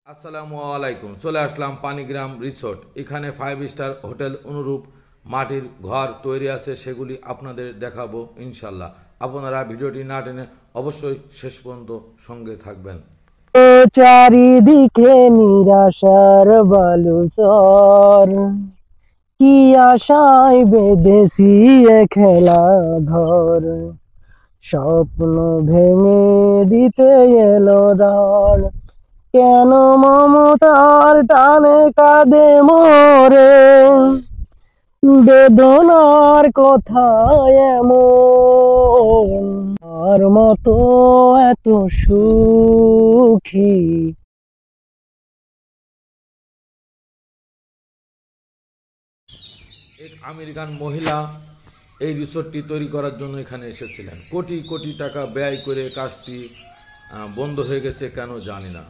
আসসালামু আলাইকুম। চলে আসলাম পানিগ্রাম রিসোর্ট। এখানে 5 স্টার হোটেল অনুরূপ মাটির ঘর তৈরি আছে, সেগুলি আপনাদের দেখাবো ইনশাল্লাহ। আপনারা ভিডিওটি না টেনে অবশ্যই শেষ পর্যন্ত সঙ্গে থাকবেন। চারিদিকে নিরাশার বালুচর, কি আশায় বেঁধেছি এ খেলা ঘর, স্বপ্ন ভেঙে দিতে এলো রার, কেন মমতার টানে কাঁদে মোরে, বেদনার কথা এমন, আর মতো এত সুখী এক আমেরিকান মহিলা এই রিসোর্টটি তৈরি করার জন্য এখানে এসেছিলেন। কোটি কোটি টাকা ব্যয় করে কাজটি বন্ধ হয়ে গেছে কেন জানি না।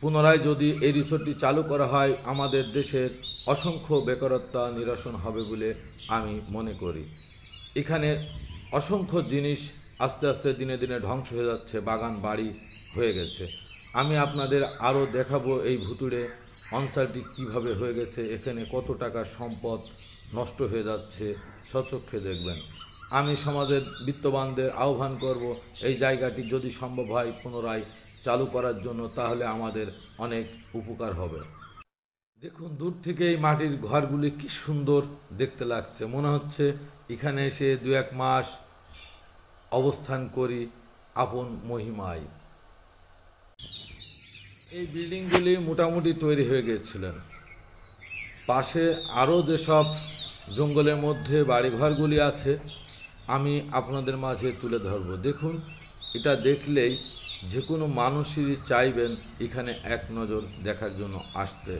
পুনরায় যদি এই রিসোর্টটি চালু করা হয়, আমাদের দেশের অসংখ্য বেকারত্ব নিরসন হবে বলে আমি মনে করি। এখানে অসংখ্য জিনিস আস্তে আস্তে দিনে দিনে ধ্বংস হয়ে যাচ্ছে, বাগান বাড়ি হয়ে গেছে। আমি আপনাদের আরও দেখাবো এই ভুতুড়ে অঞ্চলটি কিভাবে হয়ে গেছে, এখানে কত টাকার সম্পদ নষ্ট হয়ে যাচ্ছে, স্বচক্ষে দেখবেন। আমি সমাজের বিত্তবানদের আহ্বান করব, এই জায়গাটি যদি সম্ভব হয় পুনরায় চালু করার জন্য, তাহলে আমাদের অনেক উপকার হবে। দেখুন, দূর থেকে এই মাটির ঘরগুলি কি সুন্দর দেখতে লাগছে। মনে হচ্ছে এখানে এসে 2-1 মাস অবস্থান করি আপন মহিমায়। এই বিল্ডিংগুলি মোটামুটি তৈরি হয়ে গিয়েছিলেন। পাশে আরও যেসব জঙ্গলের মধ্যে বাড়িঘরগুলি আছে আমি আপনাদের মাঝে তুলে ধরব। দেখুন, এটা দেখলেই যে কোনো মানুষই চাইবেন এখানে এক নজর দেখার জন্য আসতে।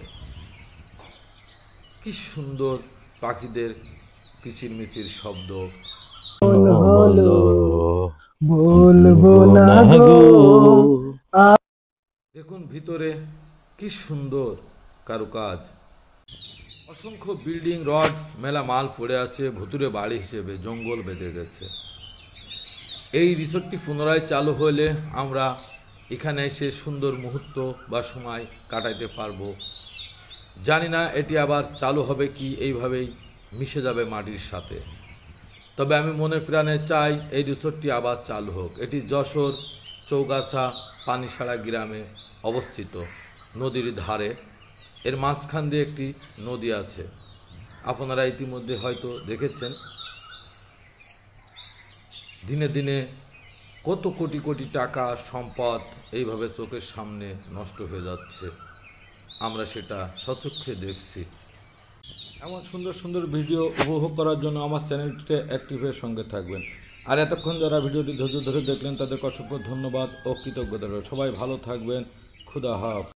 কি সুন্দর পাখিদের কিচিরমিচির শব্দ। হলো বলবো না গো। দেখুন ভিতরে কি সুন্দর কারুকাজ। অসংখ্য বিল্ডিং রড মেলা মাল পড়ে আছে, ভুতুরে বাড়ি হিসেবে জঙ্গল বেঁধে গেছে। এই রিসোর্টটি পুনরায় চালু হলে আমরা এখানে এসে সুন্দর মুহূর্ত বা সময় কাটাইতে পারবো। জানি না এটি আবার চালু হবে কি এইভাবেই মিশে যাবে মাটির সাথে। তবে আমি মনে প্রাণে চাই এই রিসোর্টটি আবার চালু হোক। এটি যশোর চৌগাছা পানিসারা গ্রামে অবস্থিত, নদীর ধারে। এর মাঝখান দিয়ে একটি নদী আছে, আপনারা ইতিমধ্যে হয়তো দেখেছেন। দিনে দিনে কত কোটি কোটি টাকা সম্পদ এইভাবে চোখের সামনে নষ্ট হয়ে যাচ্ছে, আমরা সেটা স্বচক্ষে দেখছি। এমন সুন্দর সুন্দর ভিডিও উপভোগ করার জন্য আমার চ্যানেলটিতে অ্যাক্টিভের সঙ্গে থাকবেন। আর এতক্ষণ যারা ভিডিওটি ধৈর্য ধরে দেখলেন তাদেরকে অসংখ্য ধন্যবাদ ও কৃতজ্ঞতা। সবাই ভালো থাকবেন। খুদা হাফেজ।